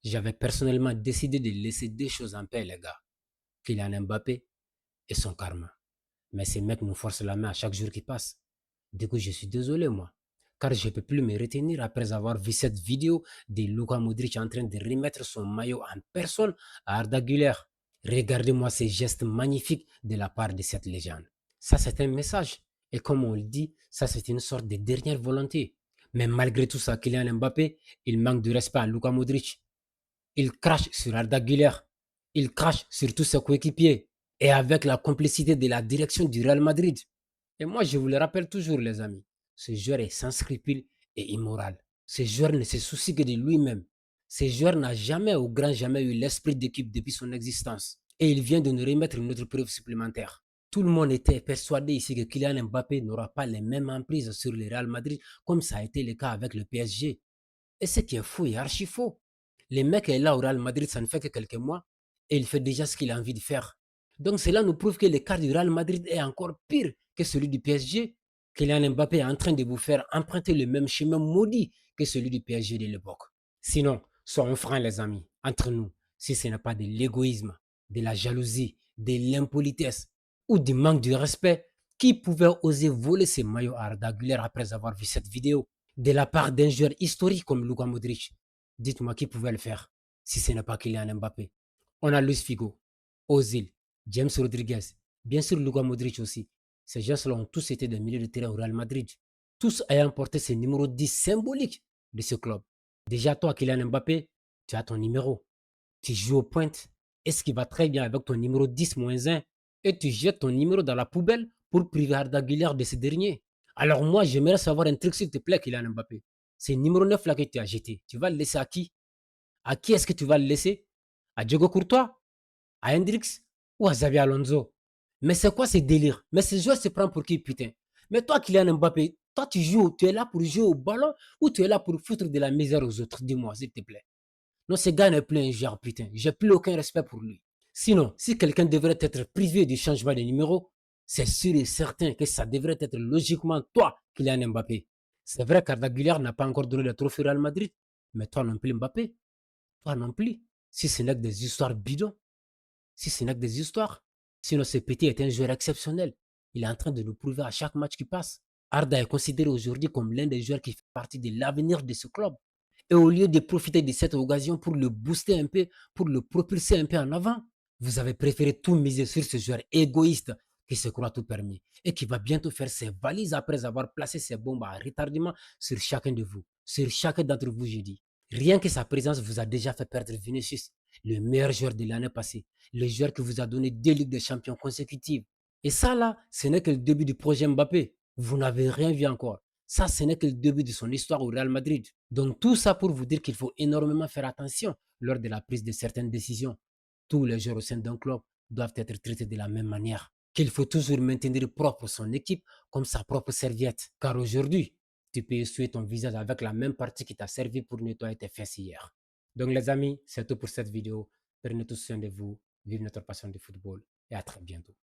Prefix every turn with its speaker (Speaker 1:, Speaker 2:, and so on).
Speaker 1: J'avais personnellement décidé de laisser deux choses en paix, les gars. Kylian Mbappé et son karma. Mais ces mecs nous forcent la main à chaque jour qui passe. Du coup, je suis désolé, moi. Car je ne peux plus me retenir après avoir vu cette vidéo de Luka Modric en train de remettre son maillot en personne à Arda Güler. Regardez-moi ces gestes magnifiques de la part de cette légende. Ça, c'est un message. Et comme on le dit, ça, c'est une sorte de dernière volonté. Mais malgré tout ça, Kylian Mbappé, il manque de respect à Luka Modric. Il crache sur Arda Güler. Il crache sur tous ses coéquipiers. Et avec la complicité de la direction du Real Madrid. Et moi, je vous le rappelle toujours, les amis, ce joueur est sans scrupule et immoral. Ce joueur ne se soucie que de lui-même. Ce joueur n'a jamais, au grand jamais, eu l'esprit d'équipe depuis son existence. Et il vient de nous remettre une autre preuve supplémentaire. Tout le monde était persuadé ici que Kylian Mbappé n'aura pas les mêmes emprises sur le Real Madrid comme ça a été le cas avec le PSG. Et ce qui est fou et archi faux. Le mec est là au Real Madrid, ça ne fait que quelques mois, et il fait déjà ce qu'il a envie de faire. Donc cela nous prouve que l'écart du Real Madrid est encore pire que celui du PSG. Kylian Mbappé est en train de vous faire emprunter le même chemin maudit que celui du PSG de l'époque. Sinon, soyons francs les amis, entre nous, si ce n'est pas de l'égoïsme, de la jalousie, de l'impolitesse ou du manque de respect, qui pouvait oser voler ses maillots à Arda Güler après avoir vu cette vidéo de la part d'un joueur historique comme Luka Modric? Dites-moi qui pouvait le faire si ce n'est pas Kylian Mbappé. On a Luis Figo, Ozil, James Rodriguez, bien sûr Luka Modric aussi. Ces gens-là ont tous été des milieux de terrain au Real Madrid. Tous ayant porté ce numéro 10 symbolique de ce club. Déjà, toi, Kylian Mbappé, tu as ton numéro. Tu joues aux pointes. Et ce qui va très bien avec ton numéro 10-1. Et tu jettes ton numéro dans la poubelle pour priver Arda Güler de ce dernier. Alors moi, j'aimerais savoir un truc, s'il te plaît, Kylian Mbappé. C'est le numéro 9 là que tu as jeté. Tu vas le laisser à qui? À qui est-ce que tu vas le laisser? À Diego Courtois? À Hendrix? Ou à Xavi Alonso? Mais c'est quoi ces délires? Mais ce joueur se prend pour qui, putain? Mais toi, Kylian Mbappé, toi, tu es là pour jouer au ballon ou tu es là pour foutre de la misère aux autres? Dis-moi, s'il te plaît. Non, ce gars n'est plus un genre, putain. J'ai plus aucun respect pour lui. Sinon, si quelqu'un devrait être privé du changement de numéro, c'est sûr et certain que ça devrait être logiquement toi, Kylian Mbappé. C'est vrai qu'Arda Güler n'a pas encore donné le trophée Real Madrid, mais toi non plus, Mbappé. Toi non plus. Si ce n'est que des histoires bidons, si ce n'est que des histoires. Sinon, ce petit est un joueur exceptionnel. Il est en train de nous prouver à chaque match qui passe. Arda est considéré aujourd'hui comme l'un des joueurs qui fait partie de l'avenir de ce club. Et au lieu de profiter de cette occasion pour le booster un peu, pour le propulser un peu en avant, vous avez préféré tout miser sur ce joueur égoïste qui se croit tout permis et qui va bientôt faire ses valises après avoir placé ses bombes à retardement sur chacun de vous, sur chacun d'entre vous, je dis. Rien que sa présence vous a déjà fait perdre Vinicius, le meilleur joueur de l'année passée, le joueur qui vous a donné 2 Ligues des Champions consécutives. Et ça, là, ce n'est que le début du projet Mbappé. Vous n'avez rien vu encore. Ça, ce n'est que le début de son histoire au Real Madrid. Donc, tout ça pour vous dire qu'il faut énormément faire attention lors de la prise de certaines décisions. Tous les joueurs au sein d'un club doivent être traités de la même manière. Qu'il faut toujours maintenir propre son équipe comme sa propre serviette. Car aujourd'hui, tu peux essuyer ton visage avec la même partie qui t'a servi pour nettoyer tes fesses hier. Donc, les amis, c'est tout pour cette vidéo. Prenez tous soin de vous, vive notre passion du football et à très bientôt.